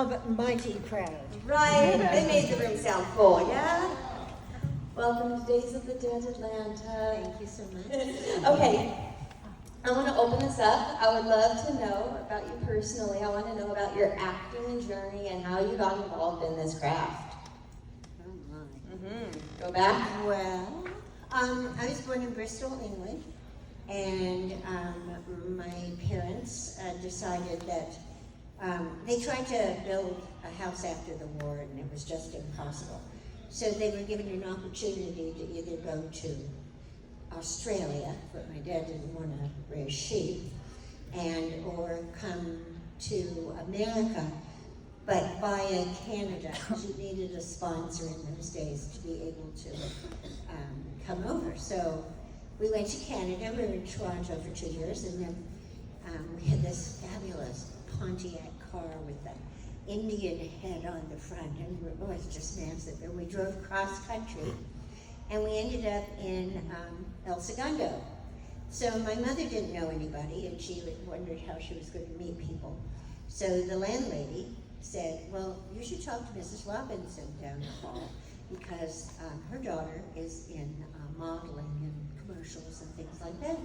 mighty crowd. Right, they made the room sound full, yeah? Welcome to Days of the Dead Atlanta. Thank you so much. Okay, I want to open this up. I would love to know about you personally. I want to know about your acting journey and how you got involved in this craft. Oh my. Go back. Well, I was born in Bristol, England, and my parents decided that they tried to build a house after the war, and it was just impossible. So they were given an opportunity to either go to Australia, but my dad didn't want to raise sheep, and or come to America, but via Canada. You needed a sponsor in those days to be able to come over. So we went to Canada. We were in Toronto for 2 years, and then we had this fabulous Pontiac car with the Indian head on the front, and it was just massive. And we drove cross country, and we ended up in El Segundo. So my mother didn't know anybody, and she wondered how she was going to meet people. So the landlady said, well, you should talk to Mrs. Robinson down the hall, because her daughter is in modeling and commercials and things like that.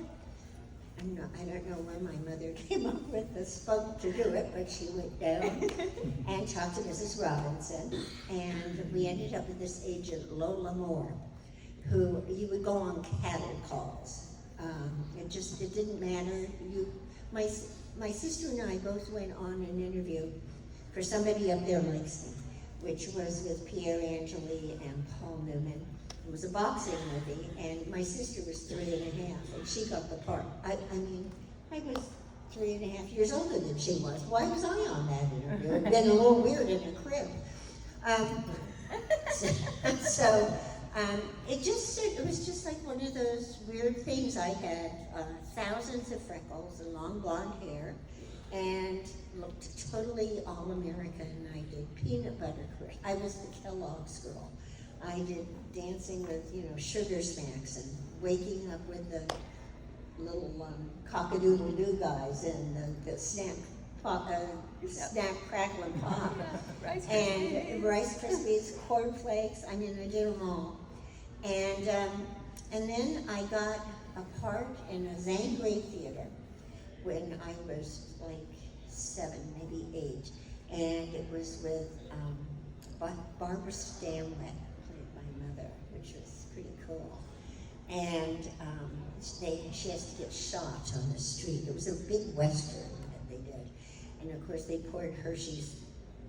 I don't know where my mother came up with the spunk to do it, but she went down and talked to Mrs. Robinson, and we ended up with this agent, Lola Moore, who you would go on cattle calls. It didn't matter. My sister and I both went on an interview for Somebody Up There Likes Me, which was with Pierre Angeli and Paul Newman. It was a boxing movie, and my sister was 3.5, and she got the part. I mean, I was 3.5 years older than she was. Why was I on that interview? It'd been a little weird in the crib. It was just like one of those weird things. I had thousands of freckles and long blonde hair, and looked totally all-American. I did peanut butter crisp. I was the Kellogg's girl. I did dancing with, sugar smacks and waking up with the little cock-a-doodle-doo guys and the snack, crackle, and pop. Rice Krispies, cornflakes. I mean, I did them all. And then I got a part in a Zangri theater when I was like 7, maybe 8. And it was with Barbara Stanwyck, played my mother, which was pretty cool. And she has to get shot on the street. It was a big Western that they did. And of course they poured Hershey's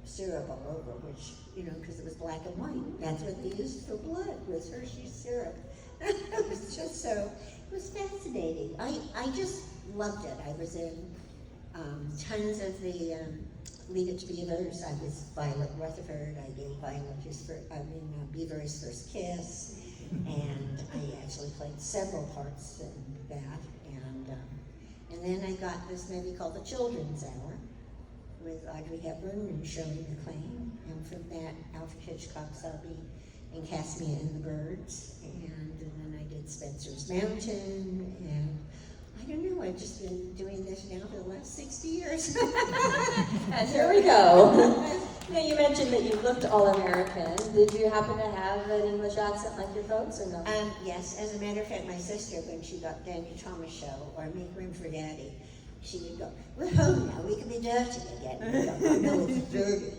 syrup all over, which, because it was black and white. That's what they used for blood, was Hershey's syrup. It was just so, it was fascinating. I just loved it. I was in tons of the Leave It to Beavers. I was Violet Rutherford. I gave Beaver's First Kiss. And I actually played several parts in that. And then I got this movie called The Children's Hour with Audrey Hepburn and Shirley MacLaine. And from that, Alfred Hitchcock saw me and cast me in The Birds. And then I did Spencer's Mountain. And I don't know, I've just been doing this now for the last 60 years. And here we go. Now, you mentioned that you looked all-American. Did you happen to have an English accent like your folks, or no? Yes, as a matter of fact, my sister, when she got Danny Thomas Show or Make Room for Daddy, she would go, we're home now, we can be dirty again. Go, no, it's dirty.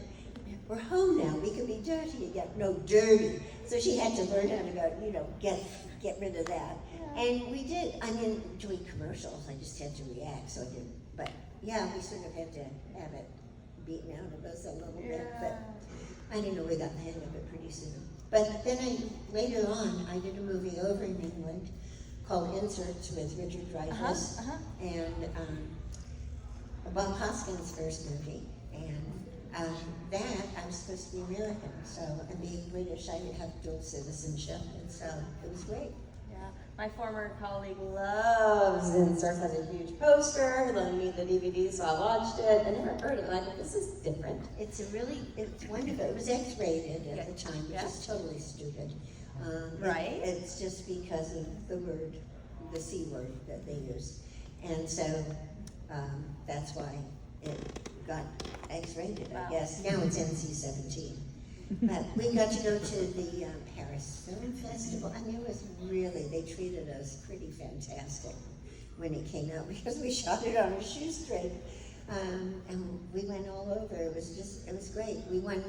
We're home now, we can be dirty again. No, dirty. So she had to learn how to go, get rid of that. And we did, doing commercials, I just had to react, so I didn't. But yeah, we sort of had to have it beaten out of us a little bit. But I didn't know, we got the hang of it pretty soon. But then later on, I did a movie over in England called Inserts with Richard Dreyfuss. And Bob Hoskins' first movie. And that, I was supposed to be American. So, and being British, I have dual citizenship. And so it was great. My former colleague loves Inserts, has a huge poster, loaned me the DVD, so I watched it. I never heard it, and I thought, this is different. It's wonderful. It was X-rated at the time, which is totally stupid. Right. It's just because of the C word that they use. And so that's why it got X-rated, I guess. Now it's NC-17. But we got to go to the Paris Film Festival. I mean, it was really, they treated us pretty fantastic when it came out because we shot it on a shoestring. And we went all over. It was great. We won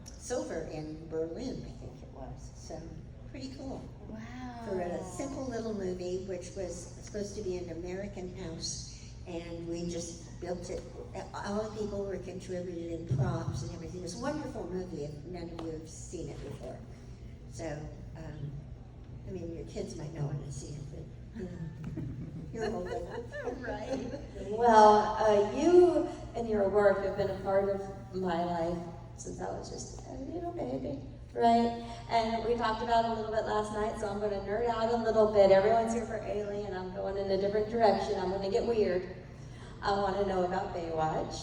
silver in Berlin, I think it was. So, pretty cool. Wow. For a simple little movie, which was supposed to be an American house, and we just built it. All the people were contributed in props and everything. It was a wonderful movie if none of you have seen it before. So, I mean, your kids might not want to see it, but you're old enough. Right. Well, you and your work have been a part of my life since I was just a little baby, right? And we talked about it a little bit last night, so I'm going to nerd out a little bit. Everyone's here for Alien. I'm going in a different direction. I'm going to get weird. I want to know about Baywatch.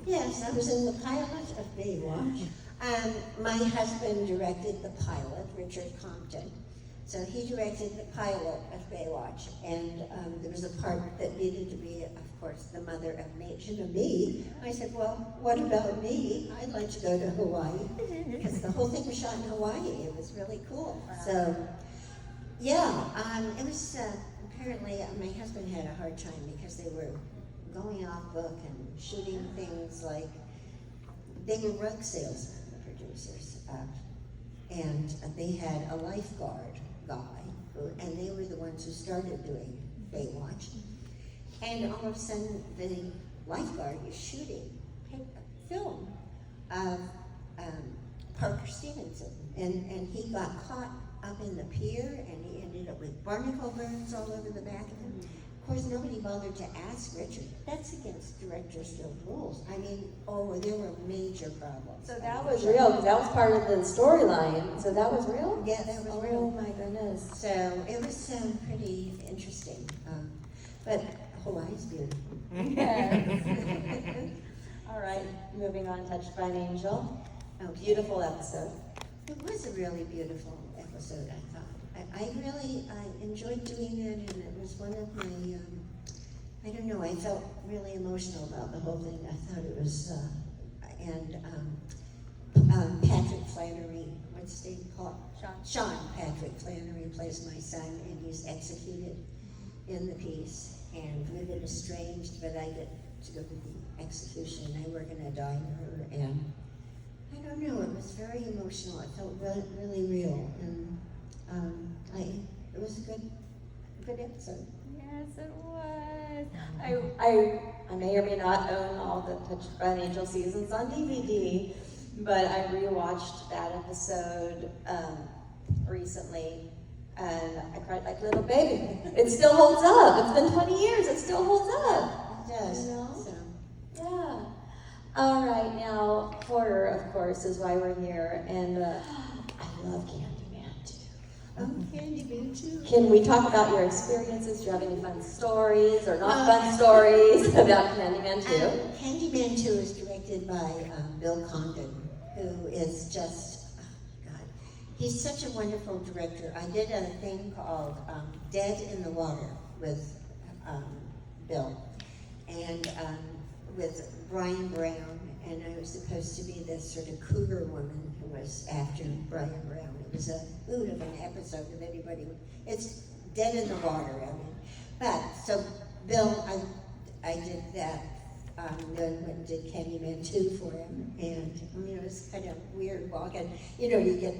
Yes, I was in the pilot of Baywatch. My husband directed the pilot, Richard Compton. So he directed the pilot of Baywatch, and there was a part that needed to be, of course, the mother of nature to me. I said, well, what about me? I'd like to go to Hawaii, because the whole thing was shot in Hawaii. It was really cool. So, yeah, it was, apparently my husband had a hard time because they were going off book and shooting things like, they were rug salesmen, the producers, and they had a lifeguard guy, and they were the ones who started doing Baywatch. And all of a sudden, the lifeguard is shooting a film of Parker Stevenson, and he got caught up in the pier, and he ended up with barnacle burns all over the back of him. Of course, nobody bothered to ask Richard. That's against Director's Guild rules. I mean, there were major problems. So that was real, because that was part of the storyline. So that was real? Yeah, that was Oh real. my goodness. So it was pretty interesting. But Hawaii's beautiful. Yes. All right, moving on, Touched by an Angel. Okay. Beautiful episode. It was a really beautiful episode, I thought. I really enjoyed doing it, and it was one of my, I don't know, I felt really emotional about the whole thing. I thought it was, Patrick Flannery, what's his name called? Sean Patrick Flannery plays my son, and he's executed in the piece. And we've been estranged, but I get to go to the execution. They were going to dine her, and I don't know, it was very emotional. It felt really real, and it was a good episode. Yes, it was. I may or may not own all the Touched by an Angel seasons on DVD, but I rewatched that episode recently, and I cried like a little baby. It still holds up. It's been 20 years. It still holds up. It does. You know? So. Yeah. All right, now horror, of course, is why we're here, and I love Candyman too. Candyman too. Can we talk about your experiences? Do you have any fun stories or not fun stories about Candyman 2? Candyman 2 is directed by Bill Condon, who is just, God, he's such a wonderful director. I did a thing called Dead in the Water with Bill, and with Brian Brown, and I was supposed to be this sort of cougar woman who was after Brian Brown. It was a hoot of an episode if anybody, it's Dead in the Water, I mean. But, so Bill, I did that, then went and did Candyman 2 for him, and it was kind of weird walking, you get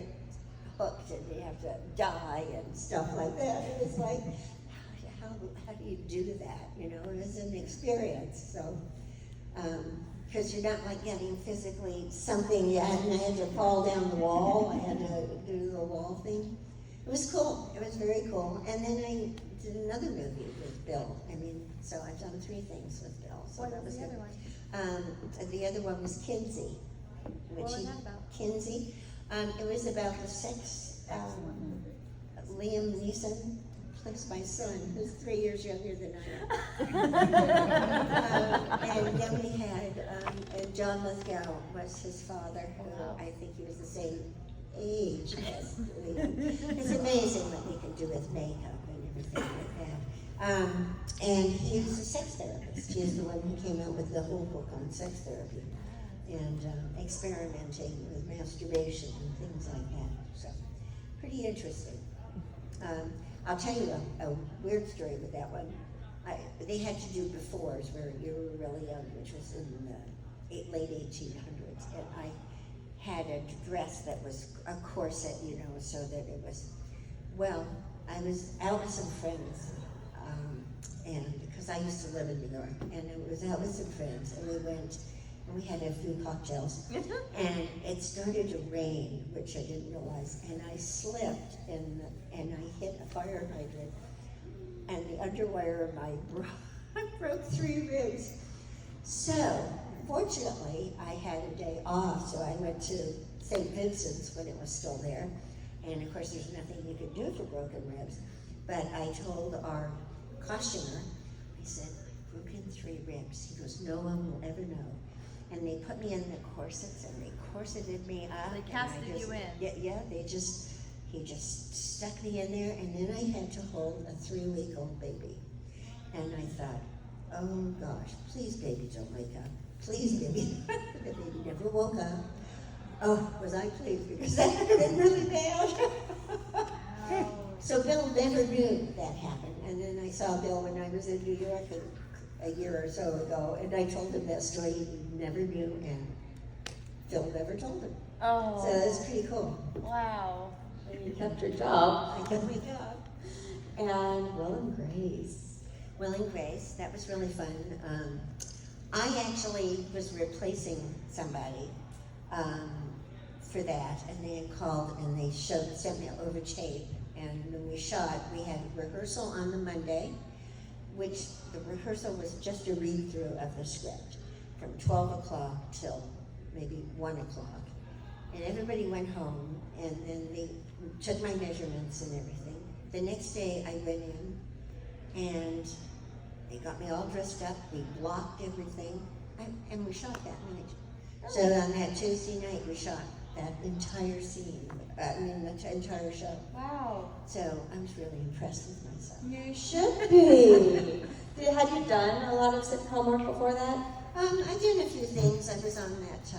hooked and you have to die and stuff like that. It was like, how do you do that, It was an experience, so. Because you're not like getting physically something, I had to fall down the wall, I had to do the wall thing. It was cool, it was very cool. And then I did another movie with Bill. So I've done 3 things with Bill. So What was the other one? The other one was Kinsey. What was that about? Kinsey. It was about the sex, Liam Neeson plays my son, who's 3 years younger than I am. And then we had John Lithgow was his father, who I think he was the same age as Liam. It's amazing what they can do with makeup and everything like that. And he was a sex therapist. He's the one who came out with the whole book on sex therapy and experimenting with masturbation and things like that. So, pretty interesting. I'll tell you a weird story with that one. They had to do befores where you were really young, which was in the late 1800s. And I had a dress that was a corset, you know, so that it was, well, I was out with some friends, and because I used to live in New York, and it was out with some friends, and we went, and we had a few cocktails, and it started to rain, which I didn't realize, and I slipped, and I hit a fire hydrant, and the underwire of my bra broke 3 ribs. So, fortunately, I had a day off, so I went to St. Vincent's when it was still there, and of course there's nothing you could do for broken ribs, but I told our costumer, I said, I've broken 3 ribs. He goes, no one will ever know. And they put me in the corsets, and they corseted me up. They casted you in. Yeah, he just stuck me in there, and then I had to hold a 3-week-old baby. And I thought, oh gosh, please baby don't wake up. Please baby. The baby never woke up. Oh, was I pleased, because that would have been really bad. So Bill never knew that happened. And then I saw Bill when I was in New York a year or so ago, and I told him that story. He never knew, and Phil never told him. Oh. So that's pretty cool. Wow. And you kept your job. I kept my job. And Will and Grace. Will and Grace, that was really fun. I actually was replacing somebody for that, and they had called and they sent me over tape. And when we shot, we had rehearsal on the Monday, which the rehearsal was just a read-through of the script from 12 o'clock till maybe 1 o'clock. And everybody went home, and then they took my measurements and everything. The next day I went in, and they got me all dressed up, we blocked everything, and we shot that night. So on that Tuesday night, we shot that entire scene, the entire show. Wow. So I was really impressed with myself. You should be. Had you done a lot of sitcom work before that? I did a few things. I was on that,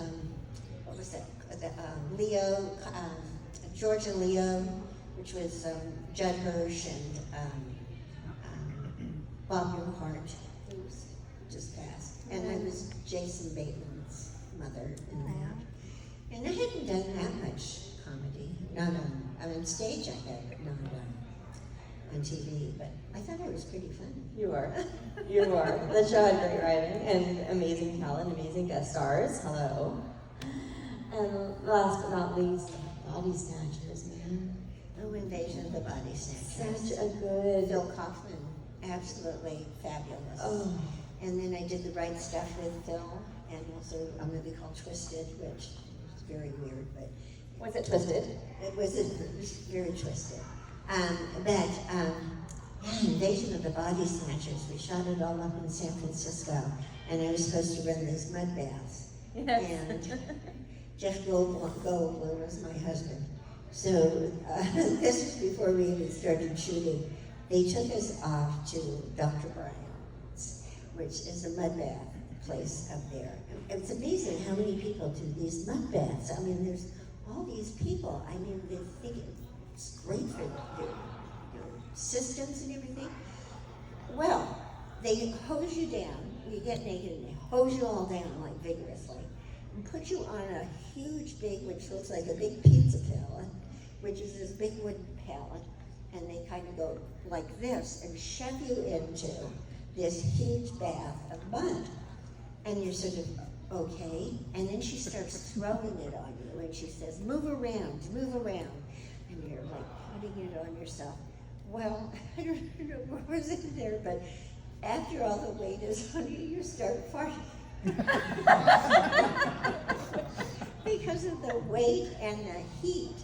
what was that? Leo, George and Leo, which was Judd Hirsch and Bob Newhart, who was just passed. And I was Jason Bateman's mother in that. And I hadn't done that much comedy. Not on stage I had, but not on TV. But I thought it was pretty fun. You were. You were. The show had great writing and amazing talent, amazing guest stars. Hello. And last but not least, Body Snatchers, man. Oh, Invasion of the Body Snatchers. Such a good... Phil Kaufman, absolutely fabulous. Oh. And then I did The Right Stuff with Phil, and also a movie called Twisted, which is very weird, but... Was it Twisted? It was very twisted. Invasion of the Body Snatchers, we shot it all up in San Francisco, and I was supposed to run these mud baths. Yes. And Jeff Goldblum was my husband. So this was before we even started shooting. They took us off to Dr. Bryan's, which is a mud bath place up there. It's amazing how many people do these mud baths. I mean, there's all these people. I mean, they think it's great for their systems and everything. Well, they hose you down. You get naked and they hose you all down like vigorously and put you on a huge big, which looks like a big pizza pallet, which is this big wooden pallet, and they kind of go like this and shove you into this huge bath of mud. And you're sort of, okay. And then she starts throwing it on you, and she says, move around. And you're like putting it on yourself. Well, I don't know what was in there, but after all the weight is on you, you start farting. Because of the weight and the heat.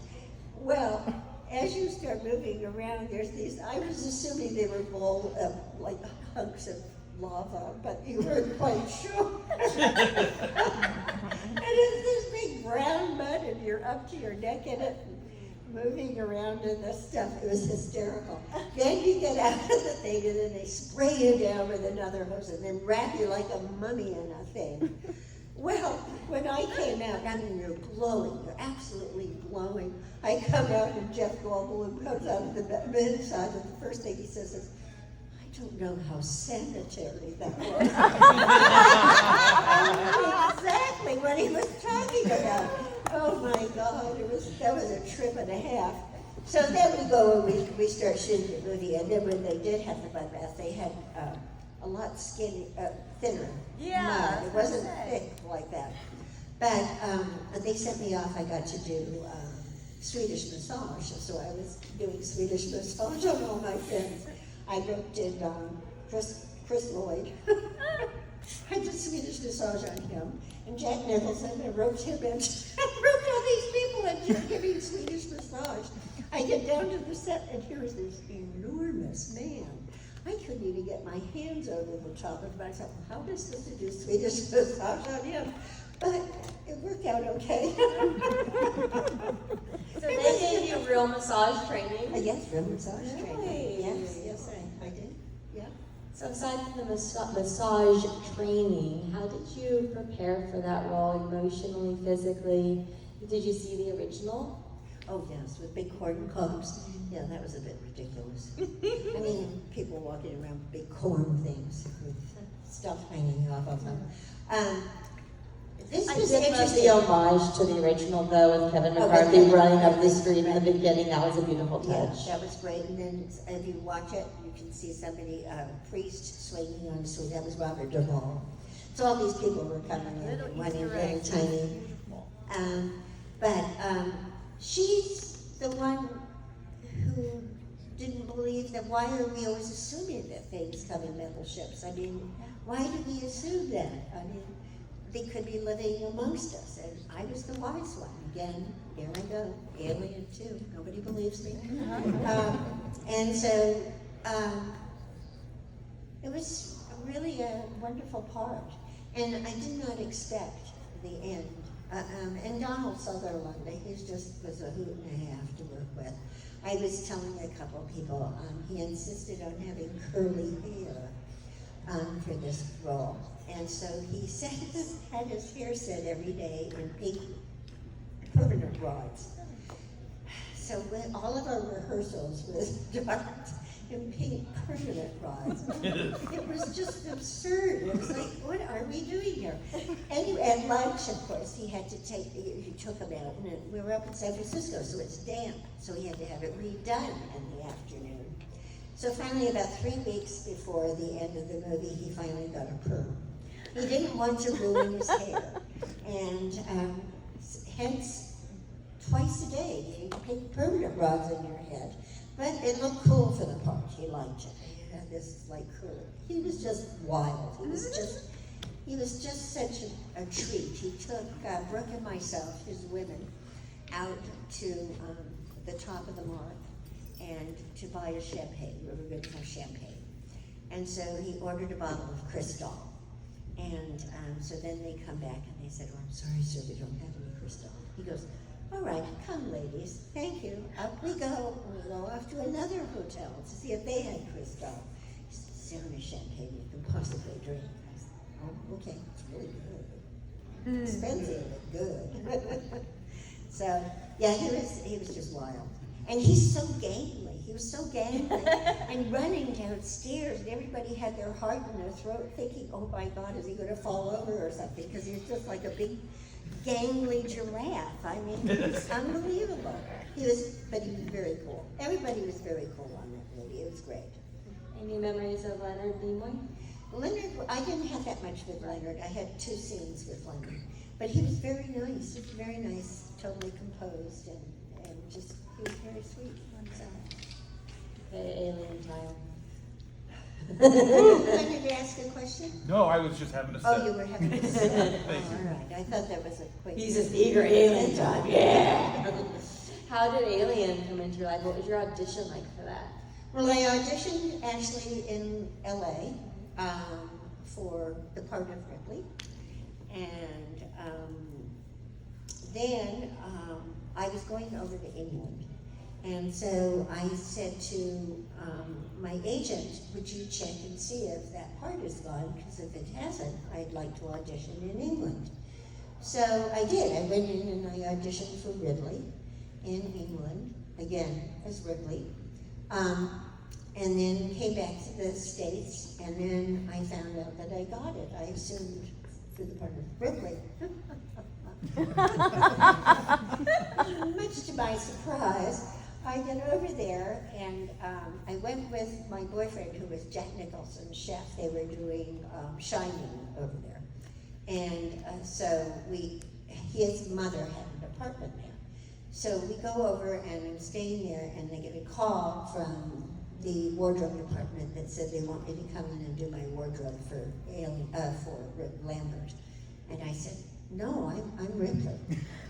Well, as you start moving around, there's these, I was assuming they were like hunks of lava, but you weren't quite sure. And it's this big brown mud, and you're up to your neck in it. moving around in this stuff. It was hysterical. Then you get out of the thing, and then they spray you down with another hose, and then wrap you like a mummy in a thing. Well, when I came out, I mean, you're glowing. You're absolutely glowing. I come out, and Jeff Goldblum comes out of the inside, and the first thing he says is, "I don't know how sanitary that was." Exactly what he was talking about. Oh my God, that was a trip and a half. So then we go and we start shooting the movie, and then when they did have the mud bath, they had a lot thinner mud. It wasn't thick like that. But they sent me off. I got to do Swedish massage, so I was doing Swedish massage on all my friends. I did Chris Lloyd. I did Swedish massage on him, and Jack Nicholson. I roped him in. I roped all these people into giving Swedish massage. I get down to the set, and here's this enormous man. I couldn't even get my hands over the top of myself. How am I supposed to do Swedish massage on him? But it worked out okay. So they gave you real massage training? Yes, real massage training. Really? Yes, I did. Yeah. So aside from the massage training, how did you prepare for that role emotionally, physically? Did you see the original? Oh yes, with big corn cobs. Yeah, that was a bit ridiculous. I mean, people walking around with big corn things with stuff hanging off of them. This I was did love interesting. the homage to the original, though, with Kevin McCarthy running up the street in the beginning. That was a beautiful touch. Yeah, that was great. And then if you watch it, you can see somebody, a priest swinging on a swing. That was Robert Duvall. So all these people were coming in and wanting little tiny. She's the one who didn't believe that. Why are we always assuming that things come in metal ships? I mean, why do we assume that? I mean, they could be living amongst us, and I was the wise one. Again, here I go, alien too. Nobody believes me. And so it was really a wonderful part, and I did not expect the end. And Donald Sutherland, he just was a hoot and a half to work with. I was telling a couple of people, he insisted on having curly hair for this role. And so he had his hair set every day in pink permanent rods. So when all of our rehearsals was dark in pink permanent rods. It was just absurd. It was like, what are we doing here? Anyway, at lunch, of course, he took him out, and we were up in San Francisco, so it's damp. So he had to have it redone in the afternoon. So finally, about 3 weeks before the end of the movie, he finally got a perm. He didn't want to ruin his hair, and hence, twice a day, you put permanent rods in your head. But it looked cool for the part. He liked it. He had this like curl. He was just wild. He was just such a treat. He took Brooke and myself, his women, out to the top of the mark and to buy a champagne. We were going to have champagne. And so he ordered a bottle of Cristal. And so then they come back and they said, "Oh, I'm sorry, sir, we don't have any Cristal." He goes, "All right, come, ladies. Thank you." Up we go. We go off to another hotel to see if they had Cristal. He said, "Is there any champagne you can possibly drink?" I said, "Oh, okay, it's really good. Expensive, but good." So, yeah, he was just wild. And he's so gangly. He was so gangly and running downstairs, and everybody had their heart in their throat thinking, "Oh my God, is he going to fall over or something?" Because he was just like a big gangly giraffe. I mean, it was unbelievable. But he was very cool. Everybody was very cool on that movie. It was great. Any memories of Leonard Nimoy? Leonard, I didn't have that much with Leonard. I had 2 scenes with Leonard. But he was very nice, totally composed, and just, he was very sweet. So. Okay, alien time. Wanted to ask a question? No, I was just having a sip. Oh, you were having a sip. Thank you. All right. I thought that was a quick. He's just eager alien time, yeah! How did Alien come into your life? What was your audition like for that? Well, I auditioned actually in LA for the part of Ripley. And then I was going over to England. And so I said to my agent, would you check and see if that part is gone? Because if it hasn't, I'd like to audition in England. So I did. I went in and I auditioned for Ridley in England, again, as Ridley. And then came back to the States, and then I found out that I got it. I assumed for the part of Ridley. Much to my surprise, I get over there, and I went with my boyfriend, who was Jack Nicholson's chef. They were doing Shining over there. And so his mother had an apartment there. So we go over, and I'm staying there, and they get a call from the wardrobe department that said they want me to come in and do my wardrobe for Lambert. And I said, no, I'm Ripley.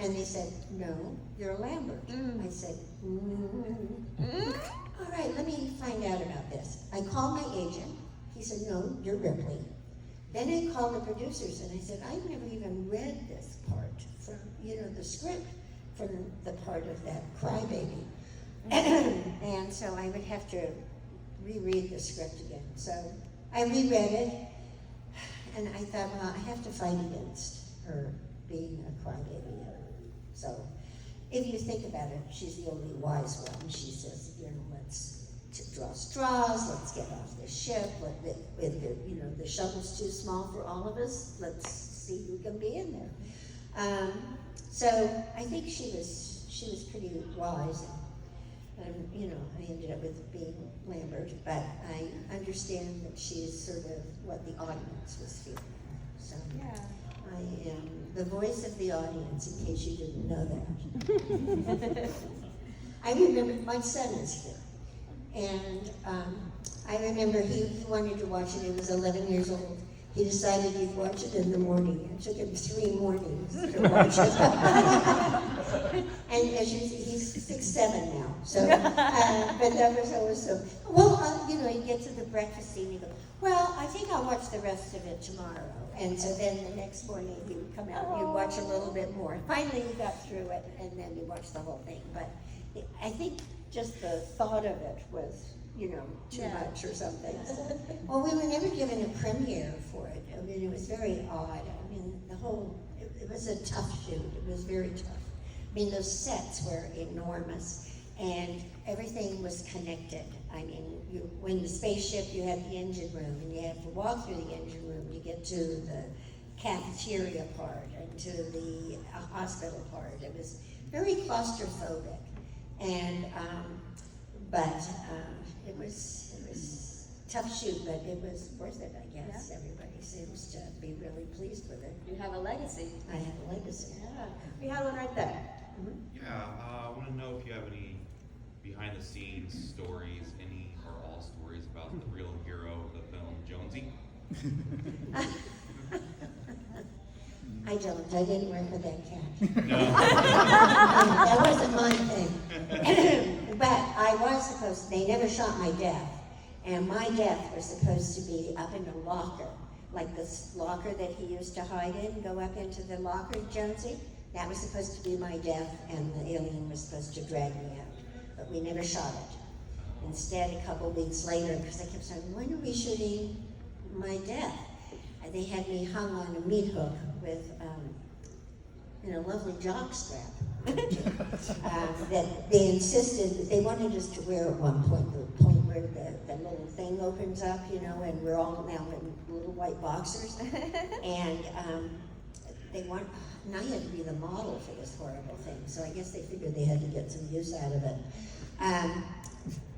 And they said, no, you're Lambert. I said, all right, let me find out about this. I called my agent. He said, no, you're Ripley. Then I called the producers, and I said, I've never even read this part from, the script from the part of that crybaby. And so I would have to reread the script again. So I reread it, and I thought, well, I have to fight against her being a crybaby. So if you think about it, she's the only wise one. She says, let's draw straws, let's get off the ship. The shuttle's too small for all of us. Let's see who can be in there. So I think she was pretty wise. I ended up with being Lambert, but I understand that she's sort of what the audience was feeling. So yeah. I am the voice of the audience, in case you didn't know that. I remember, my son is here, and I remember he wanted to watch it. He was 11 years old. He decided he'd watch it in the morning. It took him 3 mornings to watch it. And he's 6'7" now. So, but that was always so. Well, you get to the breakfast scene and you go, well, I think I'll watch the rest of it tomorrow. And so then the next morning he would come out and you'd watch a little bit more. Finally you got through it, and then you watched the whole thing. But I think just the thought of it was, too much or something. So, well, we were never given a premiere for it. I mean, it was very odd. I mean, it was a tough shoot. It was very tough. I mean, those sets were enormous, and everything was connected. I mean, when the spaceship, you had the engine room, and you have to walk through the engine room to get to the cafeteria part and to the hospital part. It was very claustrophobic, and it was a tough shoot, but it was worth it, I guess. Yeah. Everybody seems to be really pleased with it. You have a legacy. I have a legacy. Yeah. We have one right there. Mm-hmm. Yeah, I want to know if you have any behind-the-scenes stories, any or all stories about the real hero of the film, Jonesy. I don't. I didn't work with that cat. No. That wasn't my thing. But I was supposed to, they never shot my death. And my death was supposed to be up in a locker, like this locker that he used to hide in, go up into the locker, Jonesy. That was supposed to be my death, and the alien was supposed to drag me out. But we never shot it. Instead, a couple weeks later, because I kept saying, when are we shooting my death? And they had me hung on a meat hook with a lovely jock strap. That they insisted, they wanted us to wear at one point, the point where the little thing opens up, and we're all now in little white boxers. And and I had to be the model for this horrible thing, so I guess they figured they had to get some use out of it.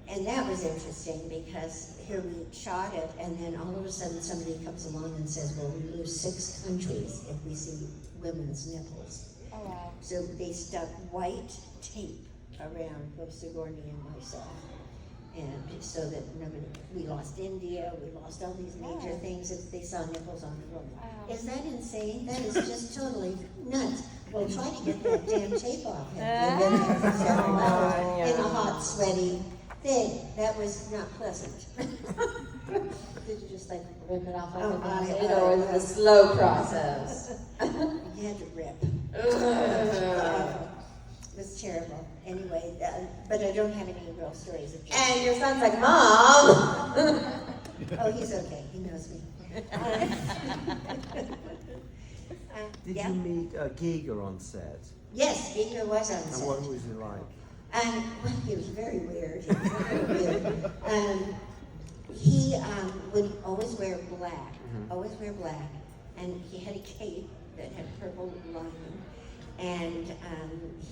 And that was interesting, because here we shot it, and then all of a sudden somebody comes along and says, well, we lose 6 countries if we see women's nipples. Oh, wow. So they stuck white tape around both Sigourney and myself. And so that we lost India, we lost all these major things if they saw nipples on the woman. Wow. Is that insane? That is just totally nuts. Well, try to get that damn tape off. You've been there for several hours in a hot, sweaty thing. That was not pleasant. Did you just rip it off like Oh, a band-aid, or was it a slow process? You had to rip. was terrible. Anyway, but I don't have any real stories of And your son's like, Mom! Oh, he's okay. He knows me. Did yeah. you meet Giger on set? Yes, Giger was on And set. what was he like? Well, he was very weird. He was very weird. He would always wear black, and he had a cape that had purple lining. And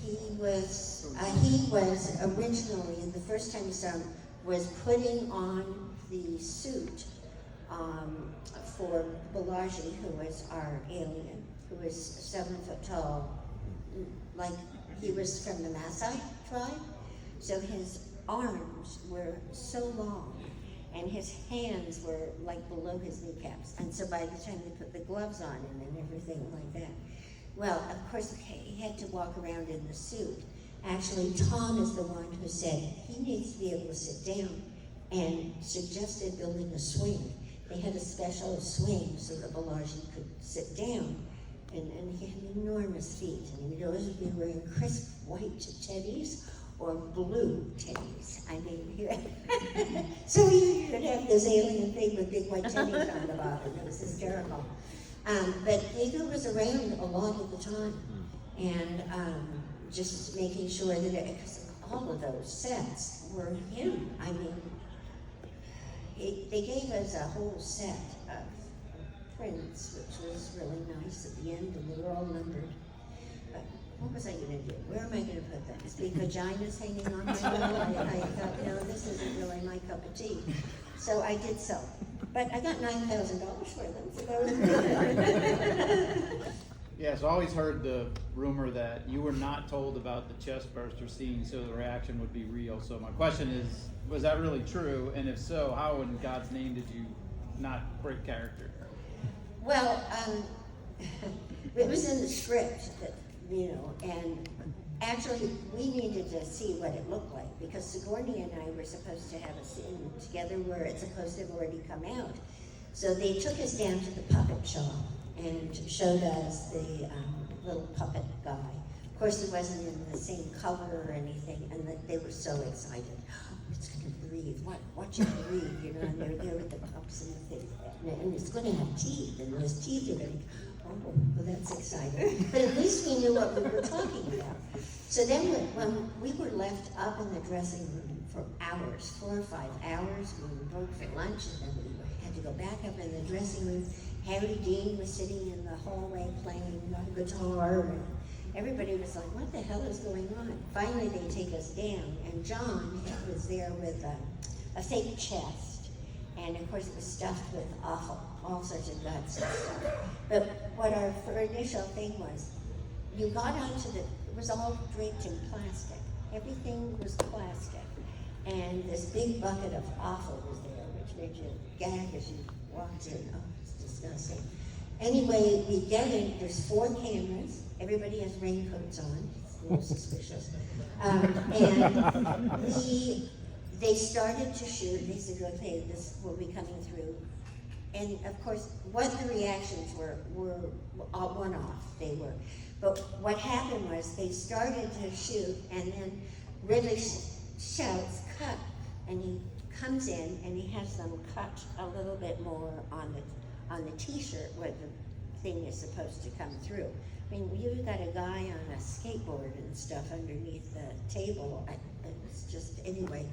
he was originally, the first time you saw him, was putting on the suit for Balaji, who was our alien, who was 7 foot tall, like he was from the Maasai tribe. So his arms were so long, and his hands were like below his kneecaps. And so by the time they put the gloves on him and everything like that, well, of course, he had to walk around in the suit. Actually, Tom is the one who said he needs to be able to sit down and suggested building a swing. They had a special swing so that Balaji could sit down. And he had enormous feet. And he would always be wearing crisp white teddies or blue teddies. I mean, so he would have this alien thing with big white teddies on the bottom. It was hysterical. But Giger was around a lot of the time, and just making sure that because all of those sets were him. I mean, they gave us a whole set of prints, which was really nice at the end, and they were all numbered. But what was I going to do? Where am I going to put them? Is big vaginas hanging on my wall? I thought, no, this isn't really my cup of tea. So I did sell them. But I got $9,000 for them, so that was good. Yes, I always heard the rumor that you were not told about the chest burster scene, so the reaction would be real. So my question is, was that really true? And if so, how in God's name did you not break character? Well, it was in the script, that, and actually we needed to see what it looked like because Sigourney and I were supposed to have a scene together where it's supposed to have already come out. So they took us down to the puppet shop and showed us the little puppet guy. Of course, he wasn't in the same color or anything, and they were so excited. Oh, it's going to breathe. Watch it breathe, and they're there with the pups and the things. And it's going to have teeth, and those teeth are going to, oh, well, that's exciting. But at least we knew what we were talking about. So then when we were left up in the dressing room for hours, 4 or 5 hours, we broke for lunch, and then we had to go back up in the dressing room. Harry Dean was sitting in the hallway playing a guitar, and everybody was like, what the hell is going on? Finally, they take us down, and John was there with a fake chest, and of course it was stuffed with all sorts of guts and stuff. But what our initial thing was, you got onto it was all draped in plastic. Everything was plastic, and this big bucket of offal was there, which made you gag as you walked in. Oh, it's disgusting. Anyway, we get in, there's 4 cameras. Everybody has raincoats on. It's a little suspicious. And they started to shoot. They said, okay, this will be coming through. And of course, what the reactions were one-off, they were. But what happened was they started to shoot, and then Ridley shouts, cut. And he comes in, and he has them cut a little bit more on the t-shirt where the thing is supposed to come through. I mean, you've got a guy on a skateboard and stuff underneath the table. It's just, anyway,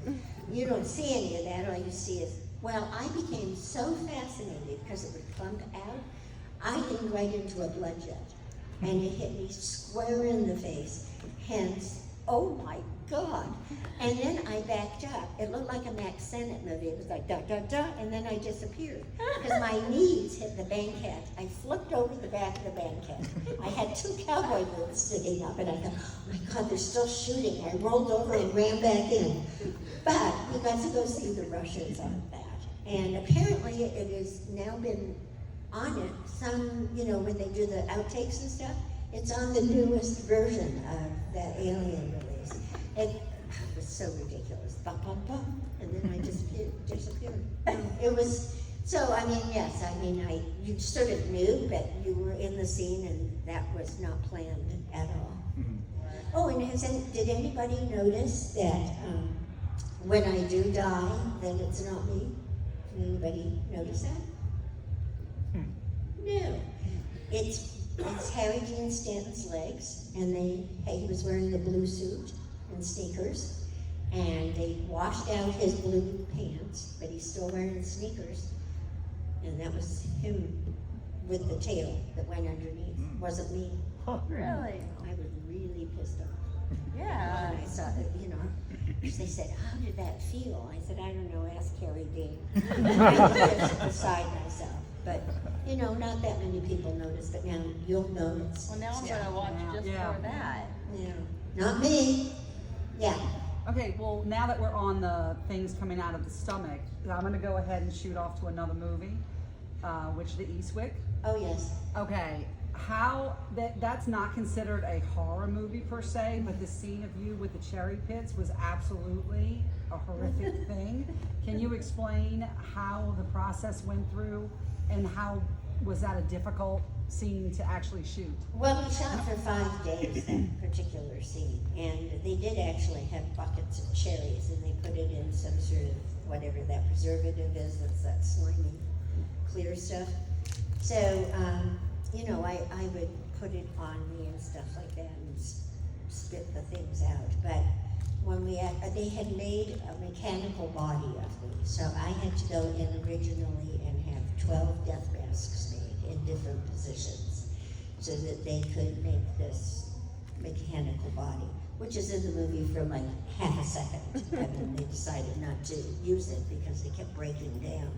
you don't see any of that. All you see is, well, I became so fascinated because it would clump out. I leaned right into a blood jet, and it hit me square in the face. Hence, oh my God. And then I backed up. It looked like a Max Sennett movie. It was like, da, da, da, and then I disappeared. Because my knees hit the banquette. I flipped over the back of the banquette. I had 2 cowboy boots sitting up, and I thought, oh my God, they're still shooting. I rolled over and ran back in. But we got to go see the Russians on that. And apparently it has now been on it. Some, when they do the outtakes and stuff, it's on the newest version of that Alien release. It was so ridiculous. Bum, bum, bum. And then I disappeared. It was, so, I mean, yes, I mean, you sort of knew, but you were in the scene, and that was not planned at all. Mm-hmm. Oh, and did anybody notice that when I do die, then it's not me? Did anybody notice that? No. It's Harry Dean Stanton's legs, and he was wearing the blue suit and sneakers, and they washed out his blue pants, but he's still wearing sneakers, and that was him with the tail that went underneath. Wasn't me. Really? I was really pissed off. Yeah. And I saw that, they said, how did that feel? I said, I don't know, ask Harry Dean. I was just beside myself. But, not that many people noticed, but now you'll notice. Well, now I'm gonna watch just Yeah. for that. Yeah. Not me. Yeah. Okay, well, now that we're on the things coming out of the stomach, I'm gonna go ahead and shoot off to another movie, which the Eastwick. Oh, yes. Okay, that's not considered a horror movie per se, but the scene of you with the cherry pits was absolutely a horrific thing. Can you explain how the process went through and how was that a difficult scene to actually shoot? Well, we shot for 5 days, that particular scene, and they did actually have buckets of cherries, and they put it in some sort of, whatever that preservative is, that's that slimy, clear stuff. So, I would put it on me and stuff like that and spit the things out. But when they had made a mechanical body of me, so I had to go in originally and have 12 death masks made in different positions so that they could make this mechanical body, which is in the movie for like half a second. And then they decided not to use it because they kept breaking down.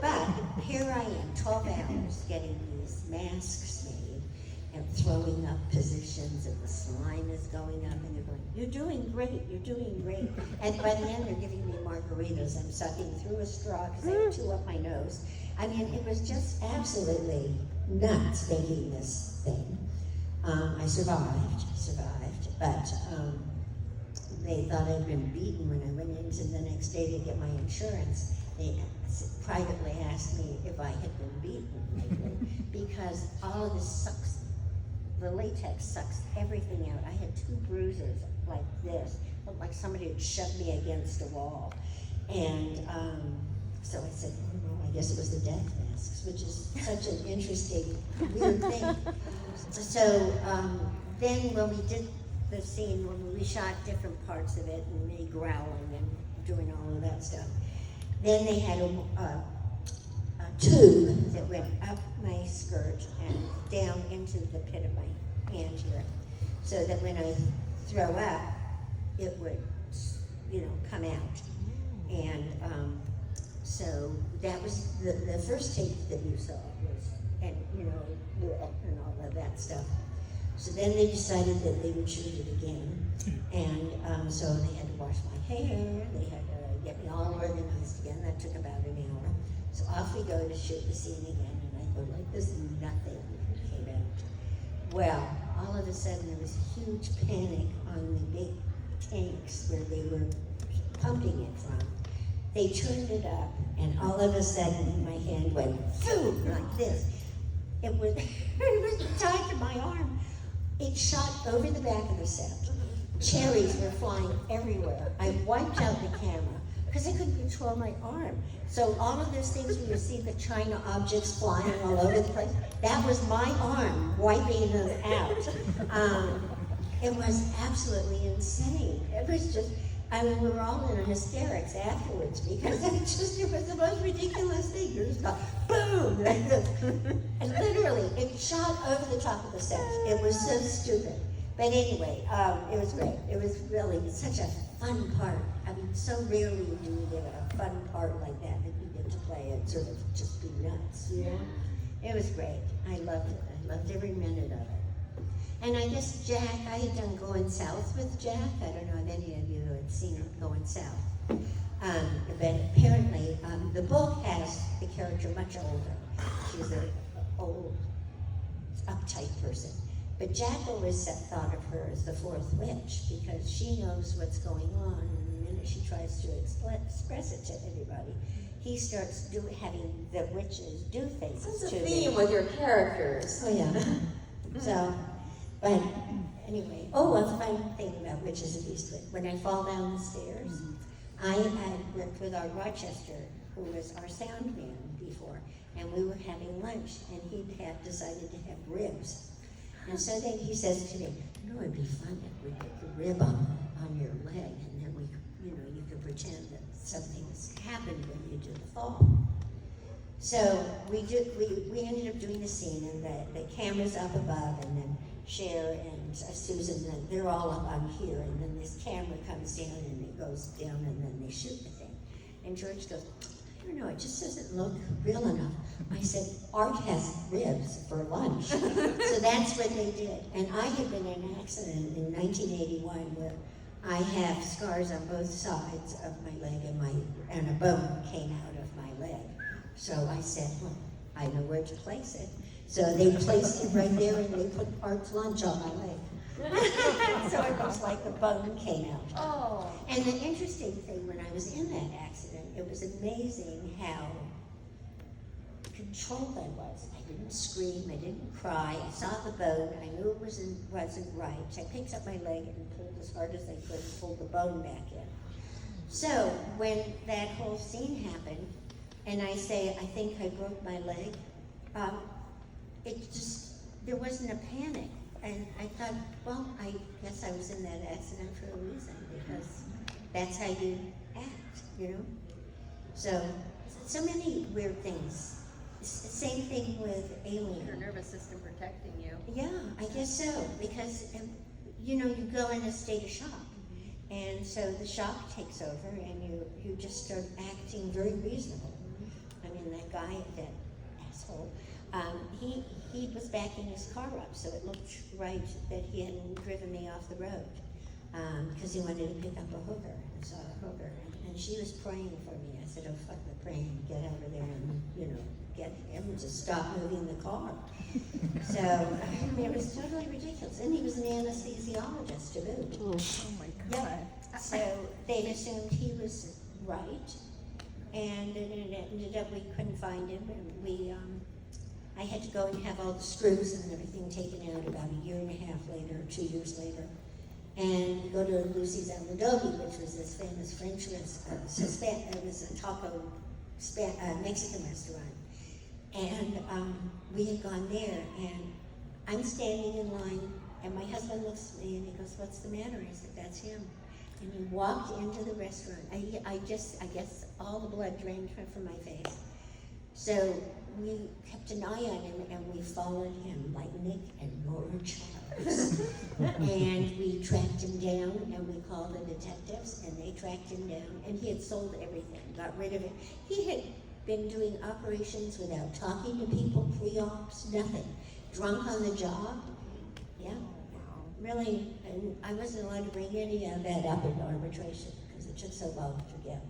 But here I am, 12 hours getting these masks made and throwing up positions, and the slime is going up, and they're going, you're doing great, you're doing great. And by the end, they're giving me margaritas. I'm sucking through a straw because I have 2 up my nose. I mean, it was just absolutely nuts making this thing. I survived, but they thought I'd been beaten when I went into the next day to get my insurance. They privately asked me if I had been beaten lately because all of this sucks, the latex sucks everything out. I had 2 bruises like this, looked like somebody had shoved me against a wall. And so I said, oh, no, I guess it was the death masks, which is such an interesting, weird thing. So then when we did the scene, when we shot different parts of it, and me growling and doing all of that stuff, then they had a tube that went up my skirt and down into the pit of my hand here, so that when I throw up, it would, come out. And so that was the first tape that you saw was, and all of that stuff. So then they decided that they would shoot it again, and so they had to wash my hair, they had to get me all organized again. That took about an hour. So off we go to shoot the scene again, and I go like this, and nothing came out. Well, all of a sudden there was huge panic on the big tanks where they were pumping it from. They turned it up, and all of a sudden my hand went boom like this. It was tied to my arm. It shot over the back of the set. Cherries were flying everywhere. I wiped out the camera because I couldn't control my arm. So all of those things where you see the China objects flying all over the place, that was my arm wiping them out. It was absolutely insane. It was just, we were all in hysterics afterwards because it was the most ridiculous thing. It was like, boom, like this. And literally, it shot over the top of the set. It was so stupid. But anyway, it was great. It was really such a fun part. I mean, so rarely do you get a fun part like that you get to play and sort of just be nuts, It was great. I loved it. I loved every minute of it. And I guess Jack, I had done Going South with Jack. I don't know if any of you had seen Going South. But apparently, the book has the character much older. She's an old, uptight person. But Jack always thought of her as the fourth witch because she knows what's going on, and the minute she tries to express it to anybody, he starts having the witches do things That's to a them. theme with your characters. Oh yeah. So, but Anyway, oh, a fun thing about Witches of Eastwick. When I fall down the stairs, I had worked with our Rochester, who was our sound man before, and we were having lunch, and he had decided to have ribs. And so then he says to me, you know, it'd be fun if we put the rib on your leg, and then we, you know, you could pretend that something's happened when you do the fall. So we ended up doing the scene, and the camera's up above, and then Cher and Susan, they're all up on here, and then this camera comes down, and it goes down, and then they shoot the thing. And George goes, I don't know, it just doesn't look real enough. I said, Art has ribs for lunch. So that's what they did. And I had been in an accident in 1981 where I have scars on both sides of my leg, and a bone came out of my leg. So I said, well, I know where to place it. So they placed it right there, and they put Art's lunch on my leg. So it was like the bone came out. Oh. And the interesting thing, when I was in that accident, it was amazing how controlled I was. I didn't scream, I didn't cry. I saw the bone, I knew it wasn't right. So I picked up my leg and pulled as hard as I could and pulled the bone back in. So when that whole scene happened, and I say, I think I broke my leg, there wasn't a panic. And I thought, well, I guess I was in that accident for a reason, because that's how you act, you know? So many weird things. Same thing with Alien. Your nervous system protecting you. Yeah, I guess so, because, you know, you go in a state of shock. And so the shock takes over, and you just start acting very reasonable. I mean, that guy, that asshole, he was backing his car up, so it looked right that he hadn't driven me off the road, because he wanted to pick up a hooker, and saw a hooker, and she was praying for me. I said, oh, fuck the praying, get over there and, you know, get him to stop moving the car. So, I mean, it was totally ridiculous. And he was an anesthesiologist to boot. Oh my God. Yep. So they assumed he was right, and it ended up we couldn't find him, and I had to go and have all the screws and everything taken out about a year and a half later, 2 years later, and go to Lucy's El Adobe, which was this famous French restaurant. It was a taco Mexican restaurant. And we had gone there, and I'm standing in line, and my husband looks at me and he goes, what's the matter? I said, that's him. And he walked into the restaurant. I guess all the blood drained from my face. So we kept an eye on him, and we followed him like Nick and Nora Charles. And we tracked him down, and we called the detectives, and they tracked him down, and he had sold everything, got rid of it. He had been doing operations without talking to people, pre-ops, nothing. Drunk on the job, yeah. Really, and I wasn't allowed to bring any of that up in arbitration because it took so long to get.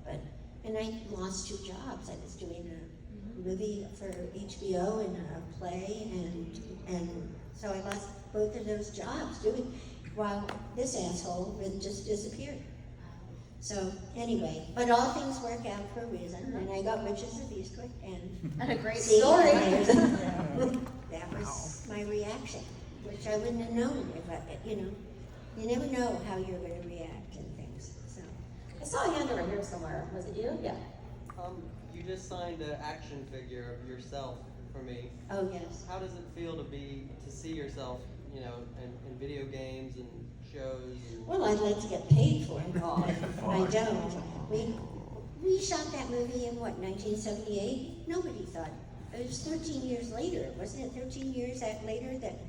And I lost 2 jobs. I was doing a movie for HBO and a play, and so I lost both of those jobs while this asshole just disappeared. So anyway, but all things work out for a reason, and I got Witches of Eastwick, and A great see, story. that was my reaction, which I wouldn't have known if you never know how you're going to react and things. So I saw a hand over here somewhere. Was it you? Yeah. You just signed an action figure of yourself for me. oh yes. How does it feel to see yourself, you know, in video games and shows? Well, I'd like to get paid for it, Oh. but I don't. We shot that movie in what, 1978? Nobody thought. It was 13 years later, wasn't it? 13 years later that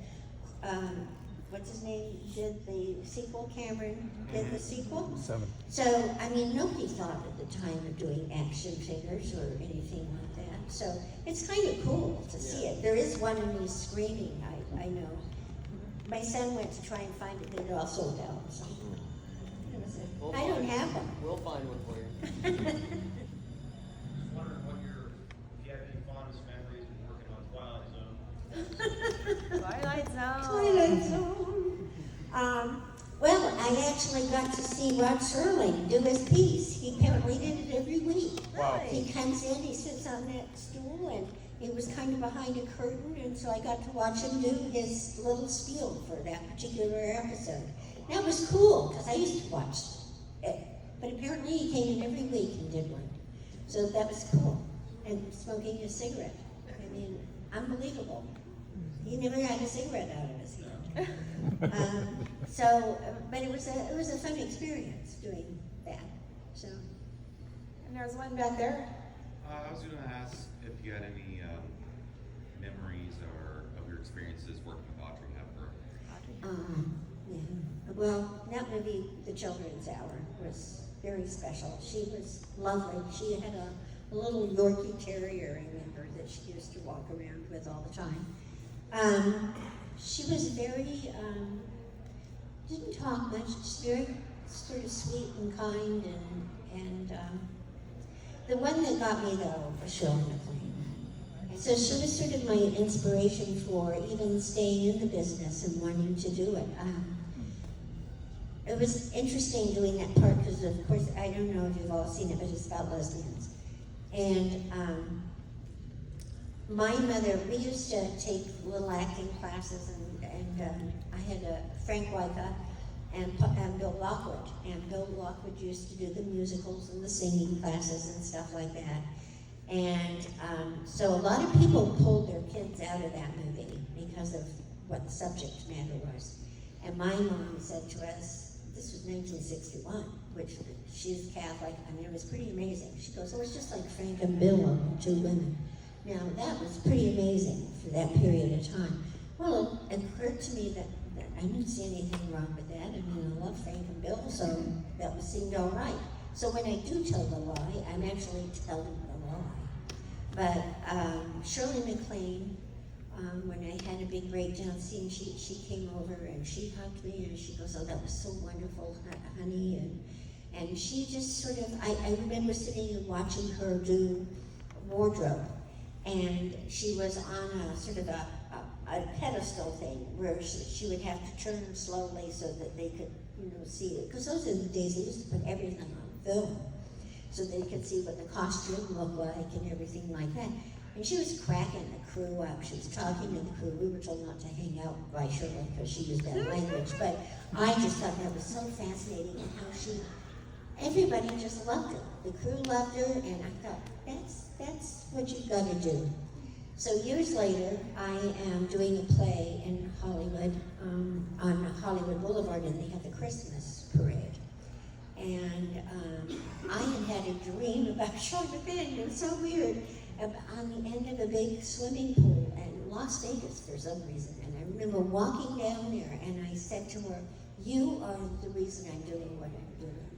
what's his name did the sequel. Cameron did the sequel. 7. So I mean, nobody thought at the time of doing action figures or anything like that. So it's kind of cool to see it. There is one of me screaming. I know. My son went to try and find it, but it all sold out. So I don't have one. We'll find one for you. Wondering if you have any fondest memories of working on Twilight Zone. Twilight Zone. Twilight Zone. Well, I actually got to see Rod Serling do his piece. He apparently did it every week. Wow. He comes in, he sits on that stool, and he was kind of behind a curtain, and so I got to watch him do his little spiel for that particular episode. That was cool, because I used to watch it. But apparently he came in every week and did one. So that was cool. And smoking a cigarette. I mean, unbelievable. He never had a cigarette out of his hand. But it was a fun experience doing that. So. And there's one back there. I was going to ask if you had any memories or of your experiences working with Audrey Hepburn. Yeah. Well, that movie, The Children's Hour, was very special. She was lovely. She had a little Yorkie Terrier, I remember, that she used to walk around with all the time. She was very, didn't talk much, just very sort of sweet and kind, and the one that got me though was Shirley MacLaine. So she was sort of my inspiration for even staying in the business and wanting to do it. It was interesting doing that part because, of course, I don't know if you've all seen it, but it's about lesbians. And my mother, we used to take little acting classes, and I had Frank Wyka and Bill Lockwood. And Bill Lockwood used to do the musicals and the singing classes and stuff like that. And so a lot of people pulled their kids out of that movie because of what the subject matter was. And my mom said to us, this was 1961, which she's Catholic. I mean, it was pretty amazing. She goes, oh, it's just like Frank and Bill and two women. Now, that was pretty amazing for that period of time. Well, it occurred to me that I didn't see anything wrong with that. I mean, I love Frank and Bill, so that seemed all right. So when I do tell the lie, I'm actually telling the lie. But Shirley MacLaine, when I had a big breakdown scene, she came over and she hugged me and she goes, oh, that was so wonderful, honey. And she just sort of, I remember sitting and watching her do wardrobe. And she was on a sort of a pedestal thing where she would have to turn slowly so that they could, see it. Because those are the days they used to put everything on film so they could see what the costume looked like and everything like that. And she was cracking the crew up. She was talking to the crew. We were told not to hang out by Shirley because she used that language. But I just thought that was so fascinating and how everybody just loved her. The crew loved her, and I thought, that's what you've got to do. So years later, I am doing a play in Hollywood, on Hollywood Boulevard, and they had the Christmas parade. And I had a dream about Shirley MacLaine. It was so weird. On the end of a big swimming pool in Las Vegas for some reason. And I remember walking down there, and I said to her, you are the reason I'm doing what I'm doing.